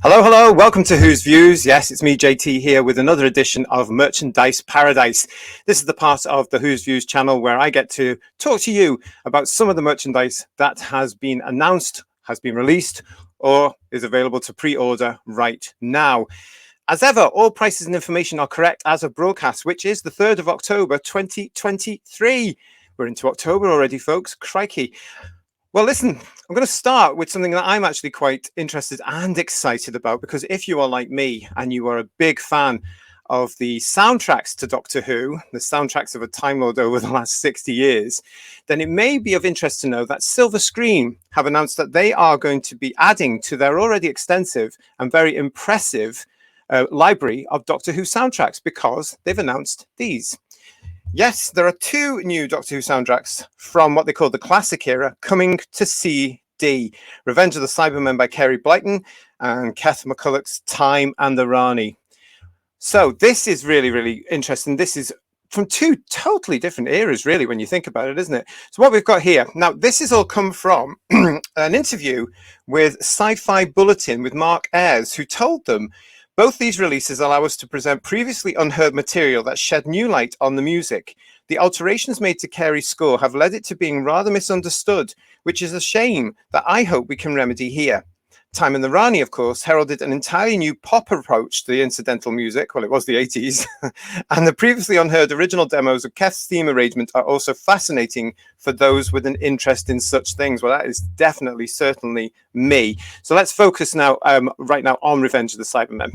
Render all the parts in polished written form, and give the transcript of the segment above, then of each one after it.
Hello, hello. Welcome to Who's Views. Yes, it's me, JT, here with another edition of Merchandise Paradise. This is the part of the Who's Views channel where I get to talk to you about some of the merchandise that has been announced, has been released, or is available to pre-order right now. As ever, all prices and information are correct as of broadcast, which is the 3rd of October, 2023. We're into October already, folks. Crikey. Well, listen, I'm going to start with something that I'm actually quite interested and excited about, because if you are like me and you are a big fan of the soundtracks to Doctor Who, the soundtracks of a Time Lord over the last 60 years, then it may be of interest to know that Silver Screen have announced that they are going to be adding to their already extensive and very impressive library of Doctor Who soundtracks, because they've announced these. Yes, there are two new Doctor Who soundtracks from what they call the classic era coming to CD. Revenge of the Cybermen by Kerry Blyton and Keth McCulloch's Time and the Rani. So this is really, really interesting. This is from two totally different eras, really, when you think about it, isn't it? So what we've got here, now this has all come from an interview with Sci-Fi Bulletin with Mark Ayres, who told them both these releases allow us to present previously unheard material that shed new light on the music. The alterations made to Kerry's score have led it to being rather misunderstood, which is a shame that I hope we can remedy here. Time and the Rani, of course, heralded an entirely new pop approach to the incidental music. Well, it was the 80s. And the previously unheard original demos of Keth's theme arrangement are also fascinating for those with an interest in such things. Well, that is definitely, certainly me. So let's focus now, right now, on Revenge of the Cybermen.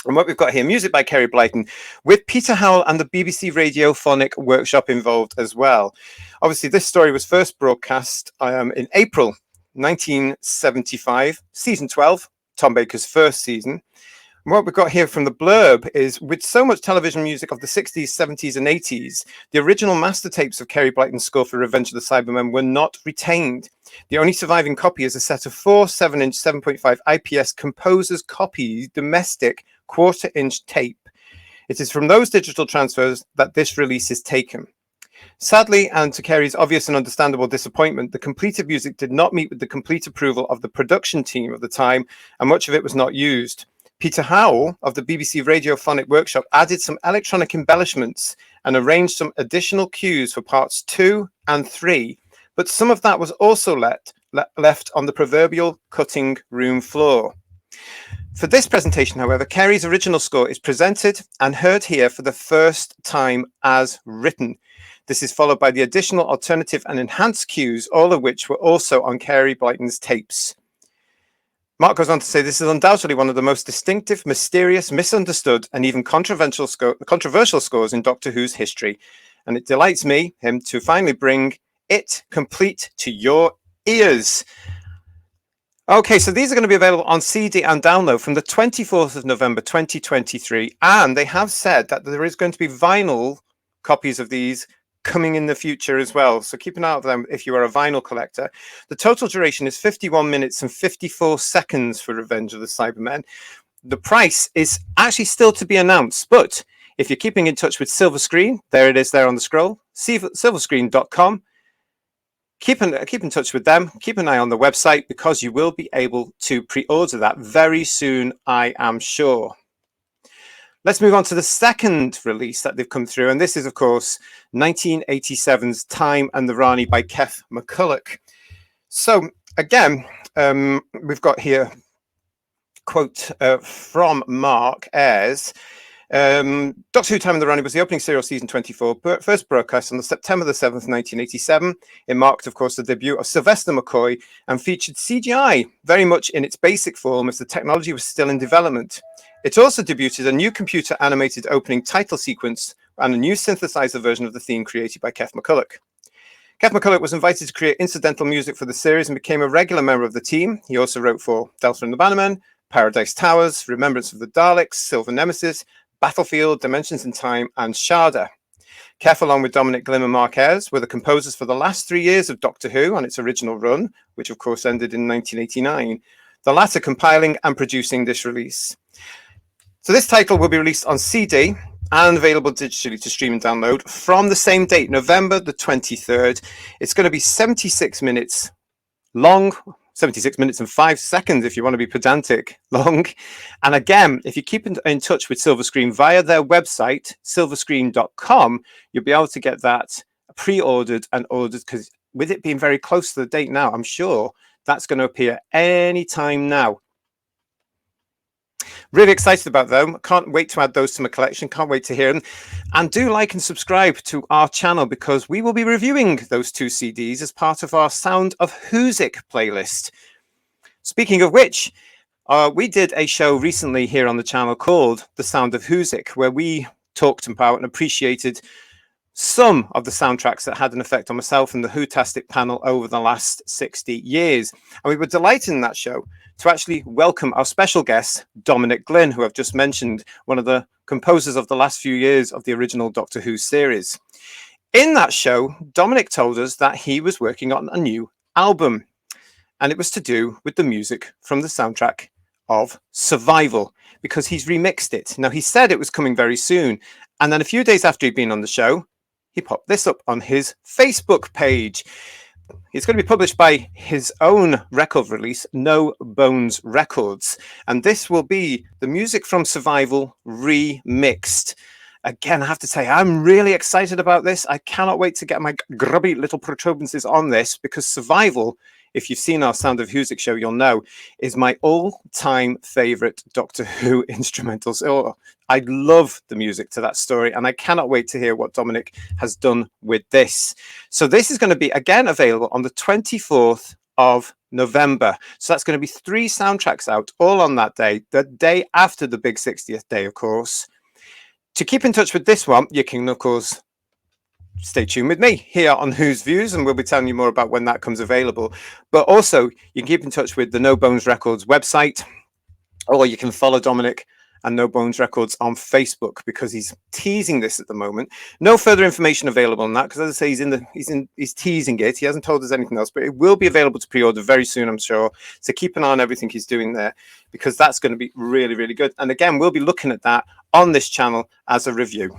And what we've got here, music by Kerry Blyton, with Peter Howell and the BBC Radiophonic Workshop involved as well. Obviously, this story was first broadcast in April 1975, season 12, Tom Baker's first season. And what we've got here from the blurb is, with so much television music of the 60s, 70s and 80s, the original master tapes of Kerry Blyton's score for Revenge of the Cybermen were not retained. The only surviving copy is a set of 4 7-inch 7.5 IPS Composers copy domestic quarter-inch tape. It is from those digital transfers that this release is taken. Sadly, and to Kerry's obvious and understandable disappointment, the completed music did not meet with the complete approval of the production team at the time, and much of it was not used. Peter Howell of the BBC Radiophonic Workshop added some electronic embellishments and arranged some additional cues for parts 2 and 3, but some of that was also left on the proverbial cutting room floor. For this presentation, however, Kerry's original score is presented and heard here for the first time as written. This is followed by the additional alternative and enhanced cues, all of which were also on Kerry Blyton's tapes. Mark goes on to say, this is undoubtedly one of the most distinctive, mysterious, misunderstood, and even controversial scores in Doctor Who's history. And it delights him, to finally bring it complete to your ears. Okay, so these are going to be available on CD and download from the 24th of November, 2023. And they have said that there is going to be vinyl copies of these coming in the future as well. So keep an eye out for them if you are a vinyl collector. The total duration is 51 minutes and 54 seconds for Revenge of the Cybermen. The price is actually still to be announced, but if you're keeping in touch with Silver Screen, there it is there on the scroll, silverscreen.com. Keep in touch with them. Keep an eye on the website, because you will be able to pre-order that very soon, I am sure. Let's move on to the second release that they've come through. And this is, of course, 1987's Time and the Rani by Keth McCulloch. So again, we've got here a quote from Mark Ayres. Doctor Who Time and the Rani was the opening serial season 24, first broadcast on September the 7th, 1987. It marked, of course, the debut of Sylvester McCoy and featured CGI very much in its basic form, as the technology was still in development. It also debuted a new computer animated opening title sequence and a new synthesizer version of the theme created by Keth McCulloch. Keth McCulloch was invited to create incidental music for the series and became a regular member of the team. He also wrote for Delta and the Bannermen, Paradise Towers, Remembrance of the Daleks, Silver Nemesis, Battlefield, Dimensions in Time, and Sharda. Keth, along with Dominic Glim and Mark Ayres, were the composers for the last 3 years of Doctor Who on its original run, which of course ended in 1989, the latter compiling and producing this release. So this title will be released on CD and available digitally to stream and download from the same date, November the 23rd. It's going to be 76 minutes long, 76 minutes and 5 seconds if you want to be pedantic long. And again, if you keep in touch with Silver Screen via their website, silverscreen.com, you'll be able to get that pre-ordered and ordered, because with it being very close to the date now, I'm sure that's going to appear anytime now. Really excited about them. Can't wait to add those to my collection. Can't wait to hear them. And do like and subscribe to our channel, because we will be reviewing those 2 CDs as part of our Sound of Whoosic playlist. Speaking of which, we did a show recently here on the channel called The Sound of Whoosic, where we talked about and appreciated some of the soundtracks that had an effect on myself and the Whotastic panel over the last 60 years. And we were delighted in that show to actually welcome our special guest, Dominic Glynn, who I've just mentioned, one of the composers of the last few years of the original Doctor Who series. In that show, Dominic told us that he was working on a new album, and it was to do with the music from the soundtrack of Survival, because he's remixed it. Now, he said it was coming very soon, and then a few days after he'd been on the show, he popped this up on his Facebook page. It's going to be published by his own record release, No Bones Records. And this will be the music from Survival remixed. Again, I have to say, I'm really excited about this. I cannot wait to get my grubby little protuberances on this, because Survival, if you've seen our Sound of Whoosic show, you'll know, is my all-time favorite Doctor Who instrumentals. Oh, I love the music to that story, and I cannot wait to hear what Dominic has done with this. So this is going to be, again, available on the 24th of November. So that's going to be 3 soundtracks out, all on that day, the day after the big 60th day, of course. To keep in touch with this one, you can, of course, stay tuned with me here on Who's Views, and we'll be telling you more about when that comes available. But also, you can keep in touch with the No Bones Records website, or you can follow Dominic and No Bones Records on Facebook, because he's teasing this at the moment. No further information available on that, because as I say, he's teasing it. He hasn't told us anything else, but it will be available to pre-order very soon, I'm sure. So keep an eye on everything he's doing there, because that's going to be really, really good. And again, we'll be looking at that on this channel as a review.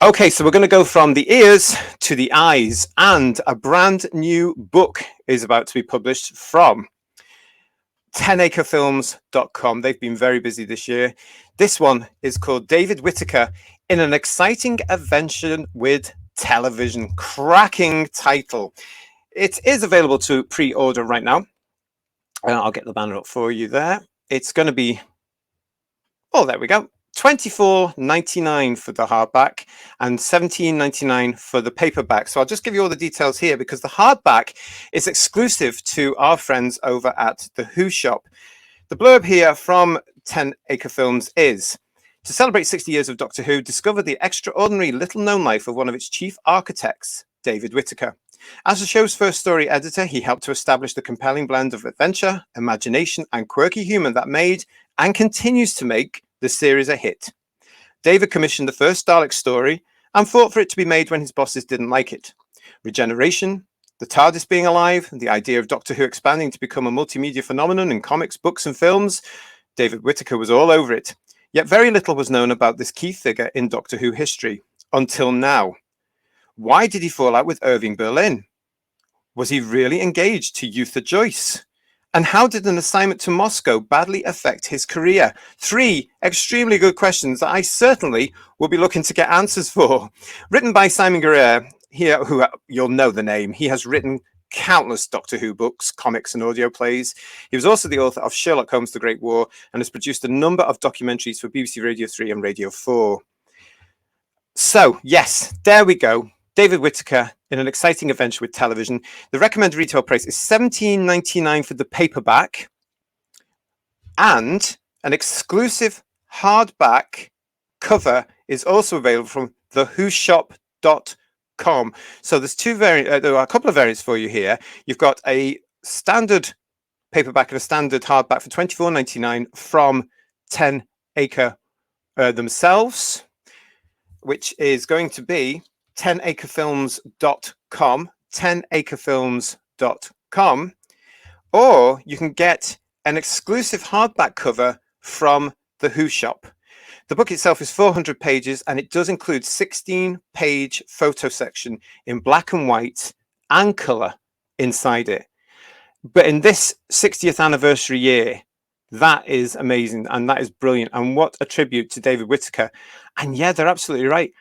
Okay, so we're going to go from the ears to the eyes, and a brand new book is about to be published from 10acrefilms.com. They've been very busy this year. This one is called David Whittaker in an Exciting Adventure with Television. Cracking title. It is available to pre-order right now. I'll get the banner up for you there. It's going to be, oh, there we go, $24.99 for the hardback and $17.99 for the paperback. So I'll just give you all the details here, because the hardback is exclusive to our friends over at the Who Shop. The blurb here from 10 Acre Films is: to celebrate 60 years of Doctor Who, discover the extraordinary little-known life of one of its chief architects, David Whittaker. As the show's first story editor, he helped to establish the compelling blend of adventure, imagination, and quirky humor that made and continues to make the series a hit. David commissioned the first Dalek story and fought for it to be made when his bosses didn't like it. Regeneration, the TARDIS being alive, the idea of Doctor Who expanding to become a multimedia phenomenon in comics, books, and films, David Whittaker was all over it. Yet very little was known about this key figure in Doctor Who history, until now. Why did he fall out with Irving Berlin? Was he really engaged to Eutha Joyce? And how did an assignment to Moscow badly affect his career? 3 extremely good questions that I certainly will be looking to get answers for. Written by Simon Guerrier, here, who you'll know the name. He has written countless Doctor Who books, comics, and audio plays. He was also the author of Sherlock Holmes: The Great War, and has produced a number of documentaries for BBC Radio 3 and Radio 4. So, yes, there we go. David Whittaker in an exciting adventure with television. The recommended retail price is $17.99 for the paperback, and an exclusive hardback cover is also available from thewhoshop.com. So there's there are a couple of variants for you here. You've got a standard paperback and a standard hardback for $24.99 from 10 Acre themselves, which is going to be 10acrefilms.com, 10acrefilms.com, or you can get an exclusive hardback cover from the Who Shop. The book itself is 400 pages, and it does include 16-page photo section in black and white and color inside it. But in this 60th anniversary year, that is amazing and that is brilliant. And what a tribute to David Whitaker. And yeah, they're absolutely right.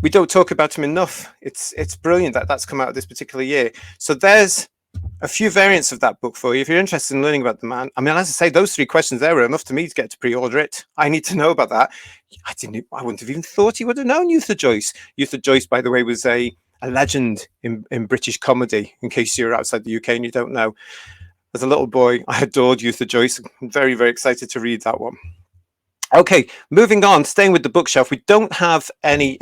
We don't talk about him enough. It's brilliant that that's come out of this particular year. So there's a few variants of that book for you if you're interested in learning about the man. I mean, as I say, those 3 questions there were enough to me to get to pre-order it. I need to know about that. I wouldn't have even thought he would have known Eutha Joyce. Eutha Joyce, by the way, was a legend in British comedy, in case you're outside the UK and you don't know. As a little boy, I adored Eutha Joyce. I'm very, very excited to read that one. Okay, moving on, staying with the bookshelf, we don't have any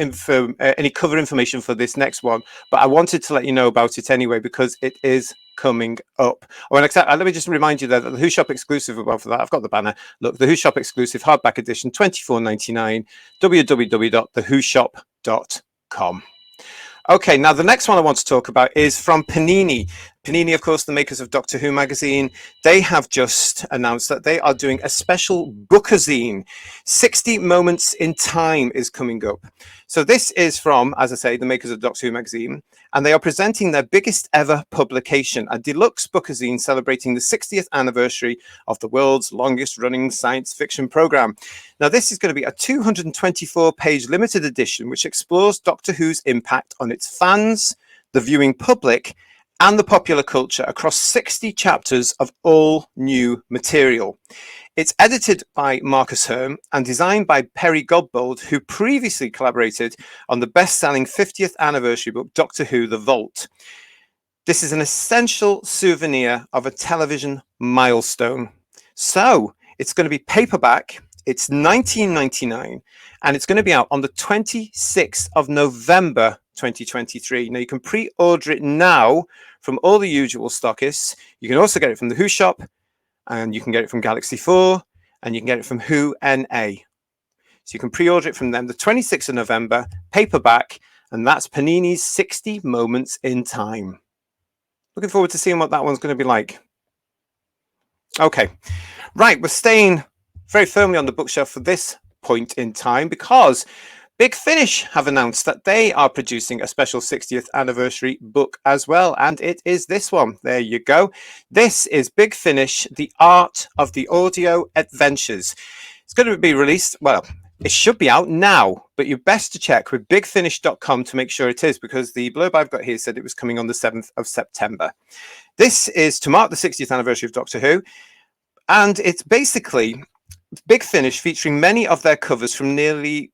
cover information for this next one, but I wanted to let you know about it anyway because it is coming up. Let me just remind you that the Who Shop exclusive, well, for that, I've got the banner. Look, the Who Shop exclusive hardback edition, $24.99, www.thewhoshop.com. Okay, now the next one I want to talk about is from Panini. Panini, of course, the makers of Doctor Who magazine, they have just announced that they are doing a special bookazine. 60 Moments in Time is coming up. So this is from, as I say, the makers of Doctor Who magazine, and they are presenting their biggest ever publication, a deluxe bookazine celebrating the 60th anniversary of the world's longest running science fiction program. Now, this is going to be a 224-page limited edition, which explores Doctor Who's impact on its fans, the viewing public, and the popular culture across 60 chapters of all new material. It's edited by Marcus Herm and designed by Perry Godbold, who previously collaborated on the best-selling 50th anniversary book, Doctor Who: The Vault. This is an essential souvenir of a television milestone. So it's going to be paperback. It's $19.99 and it's going to be out on the 26th of November 2023. Now you can pre-order it now from all the usual stockists. You can also get it from the Who Shop, and you can get it from Galaxy 4, and you can get it from Who NA. So you can pre-order it from them the 26th of November, paperback, and that's Panini's 60 Moments in Time. Looking forward to seeing what that one's going to be like. Okay, right, we're staying very firmly on the bookshelf for this point in time because Big Finish have announced that they are producing a special 60th anniversary book as well, and it is this one. There you go. This is Big Finish, The Art of the Audio Adventures. It's going to be released, well, it should be out now, but you're best to check with bigfinish.com to make sure it is, because the blurb I've got here said it was coming on the 7th of September. This is to mark the 60th anniversary of Doctor Who, and it's basically Big Finish featuring many of their covers from nearly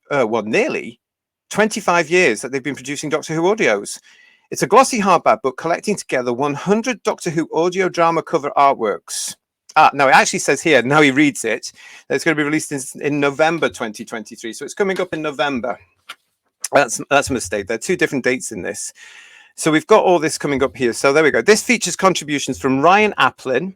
25 years that they've been producing Doctor Who audios. It's a glossy hardback book collecting together 100 Doctor Who audio drama cover artworks. No, it actually says here, now he reads it, that it's going to be released in November 2023. So it's coming up in November. That's a mistake. There are 2 different dates in this. So we've got all this coming up here. So there we go. This features contributions from Ryan Aplin,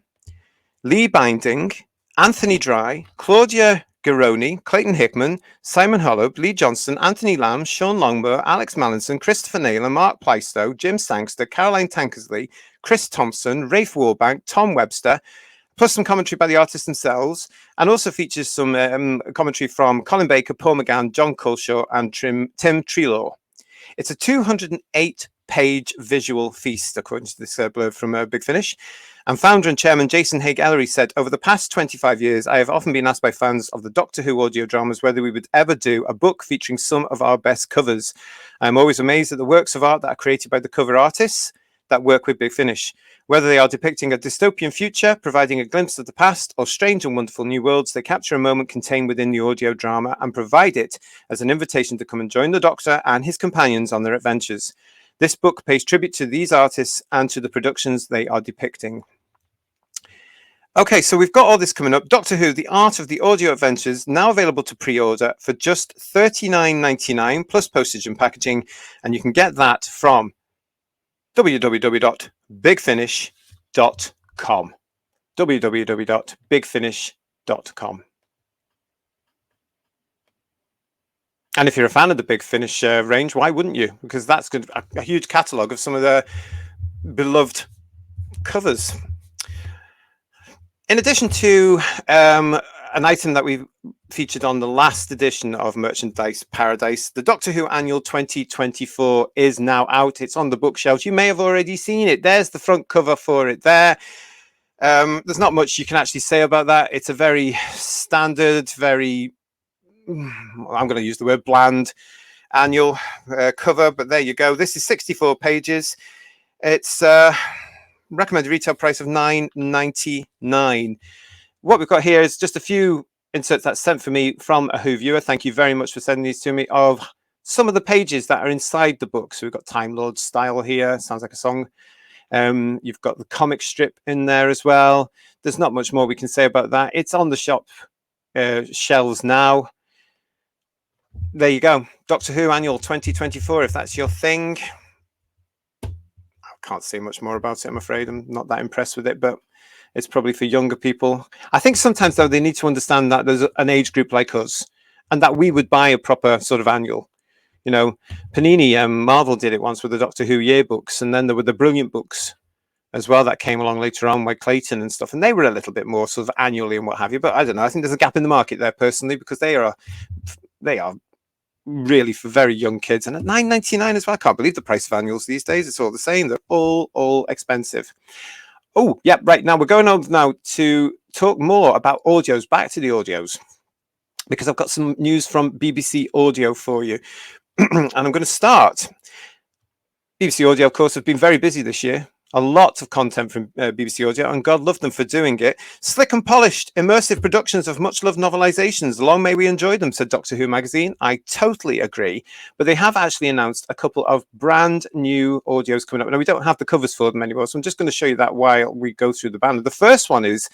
Lee Binding, Anthony Dry, Claudia Garoni, Clayton Hickman, Simon Holub, Lee Johnson, Anthony Lamb, Sean Longmore, Alex Mallinson, Christopher Naylor, Mark Plaistow, Jim Sangster, Caroline Tankersley, Chris Thompson, Rafe Warbank, Tom Webster, plus some commentary by the artists themselves, and also features some commentary from Colin Baker, Paul McGann, John Culshaw, and Tim Treloar. It's a 208-page visual feast, according to this blurb from Big Finish. And founder and chairman Jason Haigh-Ellery said, over the past 25 years, I have often been asked by fans of the Doctor Who audio dramas whether we would ever do a book featuring some of our best covers. I'm always amazed at the works of art that are created by the cover artists that work with Big Finish. Whether they are depicting a dystopian future, providing a glimpse of the past, or strange and wonderful new worlds, they capture a moment contained within the audio drama and provide it as an invitation to come and join the Doctor and his companions on their adventures. This book pays tribute to these artists and to the productions they are depicting. Okay, so we've got all this coming up. Doctor Who, The Art of the Audio Adventures, now available to pre-order for just $39.99 plus postage and packaging. And you can get that from www.bigfinish.com. www.bigfinish.com. And if you're a fan of the Big Finish range, why wouldn't you? Because that's a huge catalogue of some of their beloved covers. In addition to an item that we featured on the last edition of Merchandise Paradise, the Doctor Who Annual 2024 is now out. It's on the bookshelves. You may have already seen it. There's the front cover for it there. There's not much you can actually say about that. It's a very standard, very, I'm going to use the word bland annual cover, but there you go. This is 64 pages. It's recommended retail price of $9.99. What we've got here is just a few inserts that's sent for me from a Who viewer. Thank you very much for sending these to me, of some of the pages that are inside the book. So we've got Time Lord style here. Sounds like a song. You've got the comic strip in there as well. There's not much more we can say about that. It's on the shop shelves now. There you go. Doctor Who Annual 2024, if that's your thing. I can't say much more about it, I'm afraid. I'm not that impressed with it, but it's probably for younger people. I think sometimes, though, they need to understand that there's an age group like us and that we would buy a proper sort of annual. You know, Panini, Marvel did it once with the Doctor Who yearbooks, and then there were the Brilliant books as well that came along later on by Clayton and stuff, and they were a little bit more sort of annually and what have you. But I don't know. I think there's a gap in the market there personally, because they are really for very young kids, and at $9.99 as well. I can't believe the price of annuals these days. It's all the same. They're all expensive. Oh, yeah, right. Now we're going on now to talk more about audios. Back to the audios, because I've got some news from BBC Audio for you. And I'm going to start. BBC Audio, of course, have been very busy this year. A lot of content from BBC Audio, and God love them for doing it. Slick and polished, immersive productions of much-loved novelizations. Long may we enjoy them, said Doctor Who magazine. I totally agree. But they have actually announced a couple of brand new audios coming up. Now, we don't have the covers for them anymore, so I'm just going to show you that while we go through the banner. The first one is,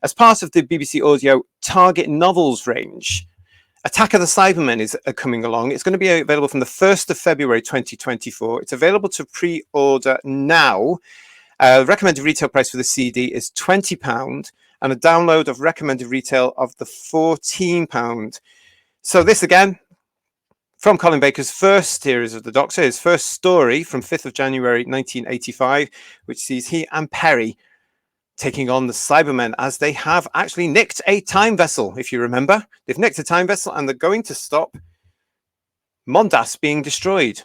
as part of the BBC Audio Target Novels range, Attack of the Cybermen is coming along. It's going to be available from the 1st of February 2024. It's available to pre-order now. Recommended retail price for the CD is £20, and a download of recommended retail of the £14. So this again, from Colin Baker's first series of the Doctor, his first story from 5th of January 1985, which sees he and Perry taking on the Cybermen, as they have actually nicked a time vessel. If you remember, they've nicked a time vessel and they're going to stop Mondas being destroyed.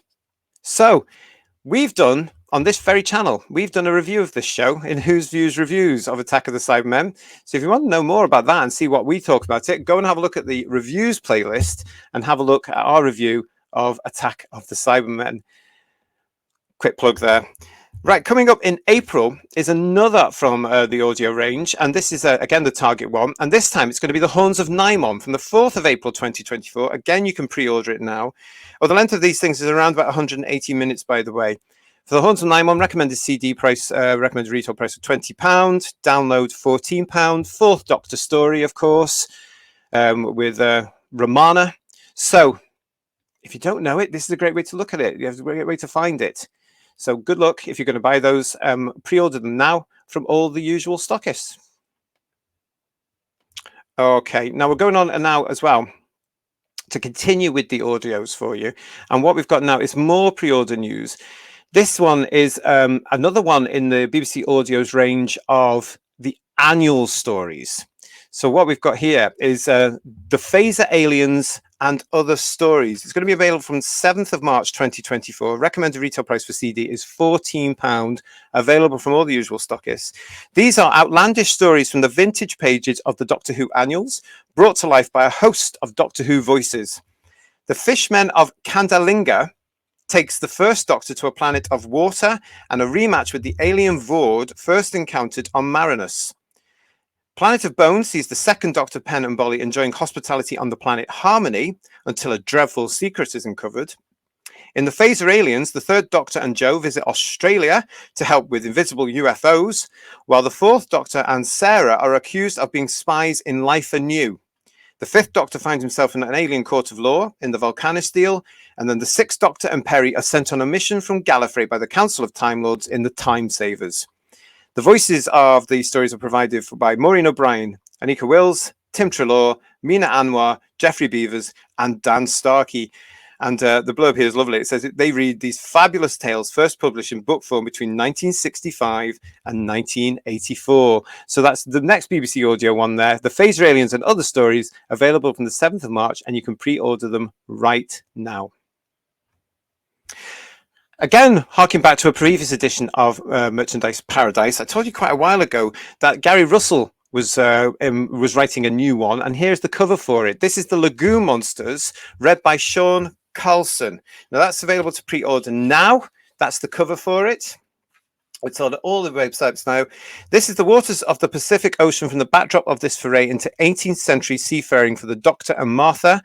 So we've done, on this very channel, we've done a review of this show in Who's Views Reviews of Attack of the Cybermen. So if you want to know more about that and see what we talk about it, go and have a look at the reviews playlist and have a look at our review of Attack of the Cybermen. Quick plug there. Right, coming up in April is another from the audio range, and this is again the Target one, and this time it's going to be the Horns of Nimon from the 4th of April 2024. Again, you can pre-order it now. Well, the length of these things is around about 180 minutes, by the way. For the Horns of Nimon, recommended CD price, recommended retail price of £20, download £14, 4th Doctor story, of course, with Romana. So if you don't know it, this is a great way to look at it. You have a great way to find it. So good luck if you're going to buy those. Pre-order them now from all the usual stockists. Okay, now we're going on now as well to continue with the audios for you. And what we've got now is more pre-order news. This one is another one in the BBC Audio's range of the annual stories. So what we've got here is The Phaser Aliens and Other Stories. It's going to be available from 7th of March 2024. Recommended retail price for CD is £14, available from all the usual stockists. These are outlandish stories from the vintage pages of the Doctor Who annuals, brought to life by a host of Doctor Who voices. The Fishmen of Kandalinga takes the first Doctor to a planet of water, and a rematch with the alien Vord first encountered on Marinus. Planet of Bones sees the second Doctor, Pen and Bolly, enjoying hospitality on the planet Harmony until a dreadful secret is uncovered. In The Phaser Aliens, the third Doctor and Jo visit Australia to help with invisible UFOs, while the fourth Doctor and Sarah are accused of being spies in Life Anew. The fifth Doctor finds himself in an alien court of law in the Volcanissteel, and then the sixth Doctor and Perry are sent on a mission from Gallifrey by the Council of Time Lords in the Time Savers. The voices of these stories are provided by Maureen O'Brien, Anika Wills, Tim Treloar, Mina Anwar, Jeffrey Beavers, and Dan Starkey. And the blurb here is lovely. It says they read these fabulous tales first published in book form between 1965 and 1984. So that's the next BBC Audio one there. The Phaser Aliens and Other Stories, available from the 7th of March, and you can pre-order them right now. Again, harking back to a previous edition of Merchandise Paradise, I told you quite a while ago that Gary Russell was writing a new one, and here's the cover for it. This is the Lagoon Monsters, read by Sean Carlson. Now that's available to pre-order now. That's the cover for it. It's on all the websites now. This is the waters of the Pacific Ocean from the backdrop of this foray into 18th century seafaring for the Doctor and Martha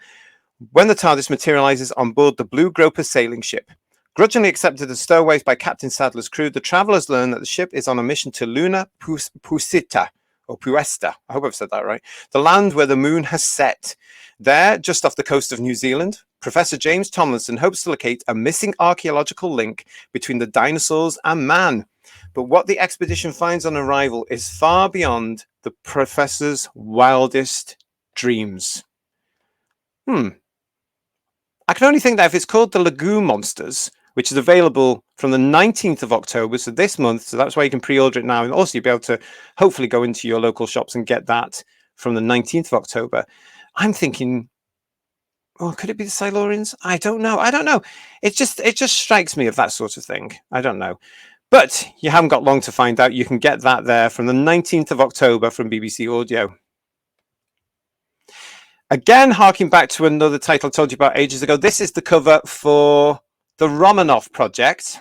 when the TARDIS materializes on board the Blue Groper sailing ship. Grudgingly accepted as stowaways by Captain Sadler's crew, the travelers learn that the ship is on a mission to Luna Pusita, or Puesta, I hope I've said that right, the land where the moon has set. There, just off the coast of New Zealand, Professor James Tomlinson hopes to locate a missing archaeological link between the dinosaurs and man. But what the expedition finds on arrival is far beyond the professor's wildest dreams. I can only think that if it's called the Lagoon Monsters, which is available from the 19th of October, so this month, so that's why you can pre-order it now, and also you'll be able to hopefully go into your local shops and get that from the 19th of October. I'm thinking, oh, could it be the Silurians? I don't know. It just strikes me of that sort of thing. I don't know. But you haven't got long to find out. You can get that there from the 19th of October from BBC Audio. Again, harking back to another title I told you about ages ago, this is the cover for the Romanov Project.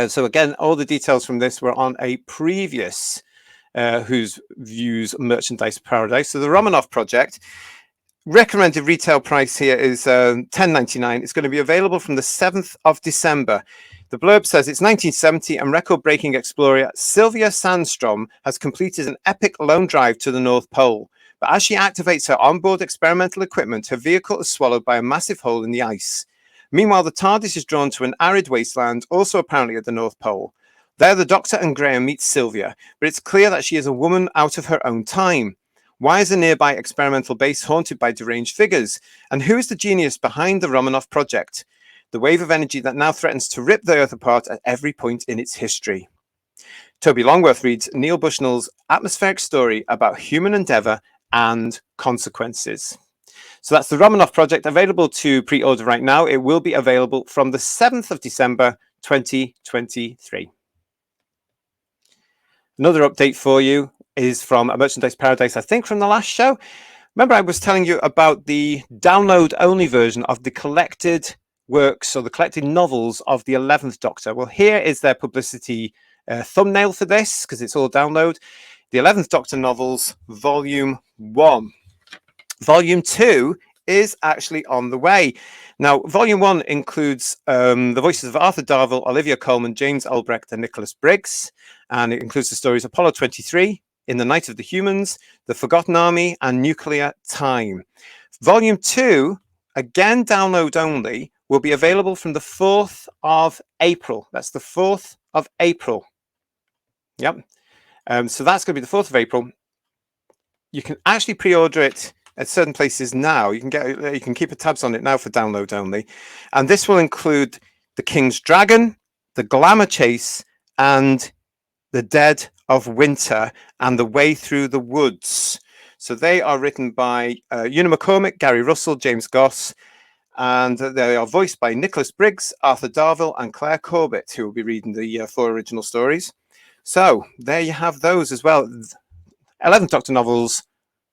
So again, all the details from this were on a previous Who's Views Merchandise Paradise. So the Romanov Project, recommended retail price here is $10.99. It's going to be available from the 7th of December. The blurb says it's 1970 and record-breaking explorer Sylvia Sandstrom has completed an epic lone drive to the North Pole. But as she activates her onboard experimental equipment, her vehicle is swallowed by a massive hole in the ice. Meanwhile, the TARDIS is drawn to an arid wasteland, also apparently at the North Pole. There, the Doctor and Graham meet Sylvia, but it's clear that she is a woman out of her own time. Why is a nearby experimental base haunted by deranged figures? And who is the genius behind the Romanov Project? The wave of energy that now threatens to rip the Earth apart at every point in its history. Toby Longworth reads Neil Bushnell's atmospheric story about human endeavour and consequences. So that's the Romanov Project, available to pre-order right now. It will be available from the 7th of December 2023. Another update for you is from a Merchandise Paradise, I think from the last show. Remember I was telling you about the download-only version of the collected works or the collected novels of the 11th Doctor. Well, here is their publicity thumbnail for this, because it's all download. The 11th Doctor novels, Volume 1. Volume 2 is actually on the way. Now, Volume 1 includes the voices of Arthur Darvill, Olivia Colman, James Albrecht, and Nicholas Briggs. And it includes the stories Apollo 23, In the Night of the Humans, The Forgotten Army, and Nuclear Time. Volume 2, again download only, will be available from the 4th of April. That's the 4th of April. Yep. So that's going to be the 4th of April. You can actually pre-order it at certain places now. You can keep a tabs on it now for download only. And this will include The King's Dragon, The Glamour Chase, and The Dead of Winter, and The Way Through the Woods. So they are written by Una McCormick, Gary Russell, James Goss, and they are voiced by Nicholas Briggs, Arthur Darvill, and Claire Corbett, who will be reading the 4 original stories. So there you have those as well. 11th Doctor novels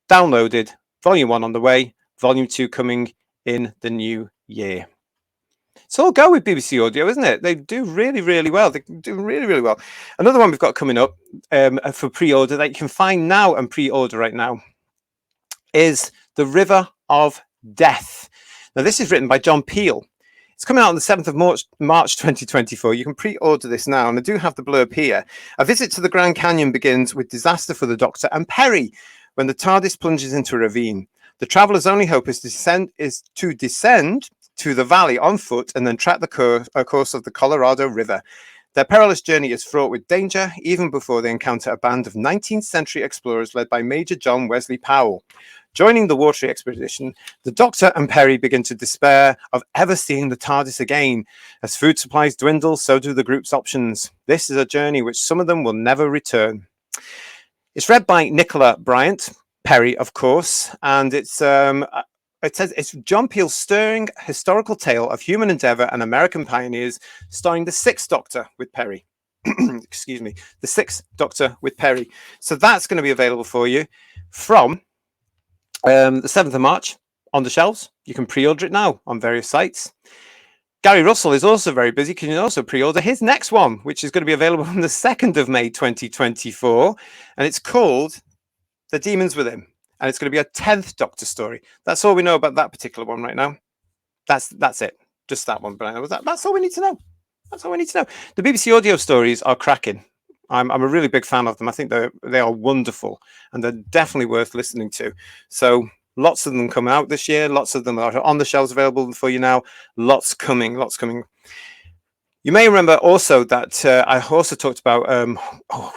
downloaded, Volume 1 on the way, Volume 2 coming in the new year. It's all go with BBC Audio, isn't it? They do really, really well. They do really, really well. Another one we've got coming up for pre-order that you can find now and pre-order right now is The River of Death. Now, this is written by John Peel. It's coming out on the 7th of March 2024. You can pre-order this now, and I do have the blurb here. A visit to the Grand Canyon begins with disaster for the Doctor and Perry when the TARDIS plunges into a ravine. The traveller's only hope is to descend to the valley on foot and then track the course of the Colorado River. Their perilous journey is fraught with danger even before they encounter a band of 19th century explorers led by Major John Wesley Powell. Joining the watery expedition, the Doctor and Perry begin to despair of ever seeing the TARDIS again. As food supplies dwindle, so do the group's options. This is a journey which some of them will never return. It's read by Nicola Bryant, Perry, of course, and it's It says it's John Peel's stirring historical tale of human endeavor and American pioneers, starring the Sixth Doctor with Perry. Excuse me, the Sixth Doctor with Perry. So that's going to be available for you from the 7th of March on the shelves. You can pre-order it now on various sites. Gary Russell is also very busy. You can also pre-order his next one, which is going to be available on the 2nd of May 2024, and it's called The Demons Within. And it's going to be a 10th Doctor story. That's all we know about that particular one right now. That's it. Just that one. But that's all we need to know. That's all we need to know. The BBC audio stories are cracking. I'm a really big fan of them. I think they are wonderful, and they're definitely worth listening to. So lots of them coming out this year. Lots of them are on the shelves available for you now. Lots coming. Lots coming. You may remember also that I also talked about a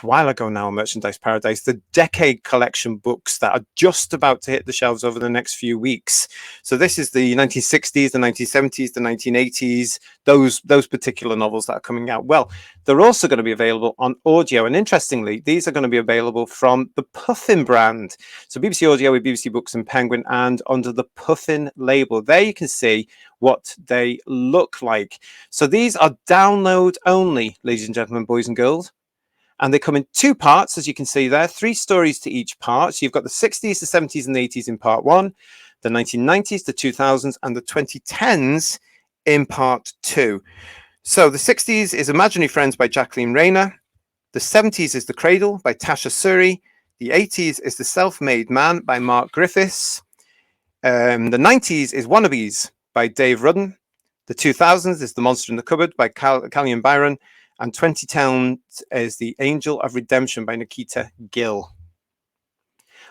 while ago now on Merchandise Paradise, the Decade Collection books that are just about to hit the shelves over the next few weeks. So this is the 1960s, the 1970s, the 1980s, those particular novels that are coming out. Well, they're also going to be available on audio. And interestingly, these are going to be available from the Puffin brand. So BBC Audio with BBC Books and Penguin, and under the Puffin label. There you can see what they look like. So these are download only, ladies and gentlemen, boys and girls. And they come in 2 parts, as you can see there, 3 stories to each part. So you've got the 60s, the 70s, and the 80s in part 1, the 1990s, the 2000s, and the 2010s in part 2. So the 60s is Imaginary Friends by Jacqueline Rayner. The 70s is The Cradle by Tasha Suri. The 80s is The Self-Made Man by Mark Griffiths. The 90s is Wannabes by Dave Rudden. The 2000s is The Monster in the Cupboard by Callian Byron. And 2010 is The Angel of Redemption by Nikita Gill.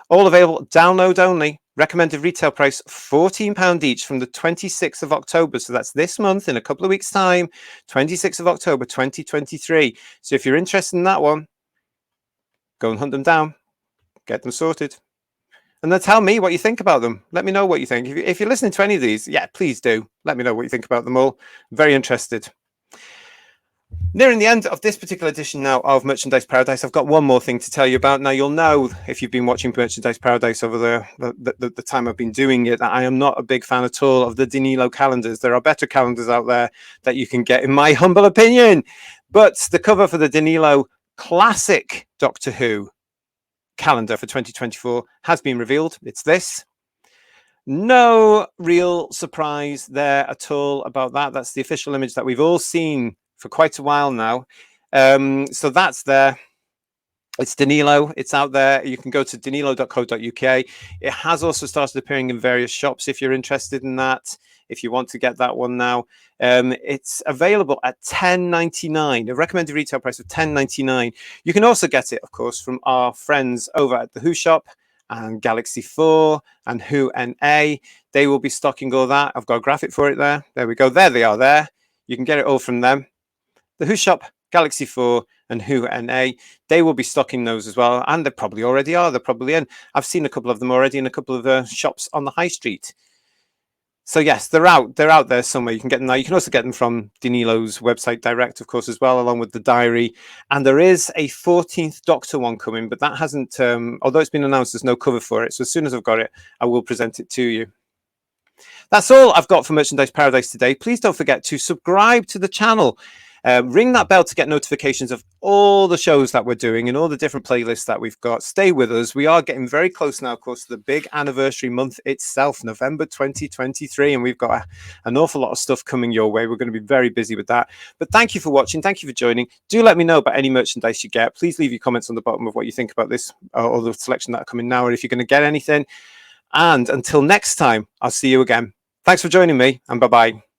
All available, download only. Recommended retail price £14 each from the 26th of October. So that's this month, in a couple of weeks' time, 26th of October 2023. So if you're interested in that one, go and hunt them down, get them sorted. And then tell me what you think about them. Let me know what you think. If you're listening to any of these, yeah, please do. Let me know what you think about them all. I'm very interested. Nearing the end of this particular edition now of Merchandise Paradise, I've got one more thing to tell you about. Now, you'll know, if you've been watching Merchandise Paradise over the time I've been doing it, that I am not a big fan at all of the Danilo calendars. There are better calendars out there that you can get, in my humble opinion. But the cover for the Danilo Classic Doctor Who calendar for 2024 has been revealed. It's this. No real surprise there at all about that. That's the official image that we've all seen for quite a while now. So that's there. It's Danilo. It's out there. You can go to danilo.co.uk. It has also started appearing in various shops if you're interested in that, if you want to get that one now. It's available at $10.99, a recommended retail price of $10.99. You can also get it, of course, from our friends over at the Who Shop and Galaxy 4 and Who NA. They will be stocking all that. I've got a graphic for it there. There we go. There they are there. You can get it all from them. The Who Shop, Galaxy 4 and Who NA, they will be stocking those as well. And they probably already are. They're probably in. I've seen a couple of them already in a couple of shops on the high street. So yes, they're out there somewhere. You can get them now. You can also get them from Danilo's website direct, of course, as well, along with the diary. And there is a 14th Doctor one coming, but that hasn't, although it's been announced, there's no cover for it. So as soon as I've got it, I will present it to you. That's all I've got for Merchandise Paradise today. Please don't forget to subscribe to the channel. Ring that bell to get notifications of all the shows that we're doing and all the different playlists that we've got. Stay with us. We are getting very close now, of course, to the big anniversary month itself, November 2023. And we've got an awful lot of stuff coming your way. We're going to be very busy with that. But thank you for watching. Thank you for joining. Do let me know about any merchandise you get. Please leave your comments on the bottom of what you think about this or the selection that are coming now, or if you're going to get anything. And until next time, I'll see you again. Thanks for joining me, and bye-bye.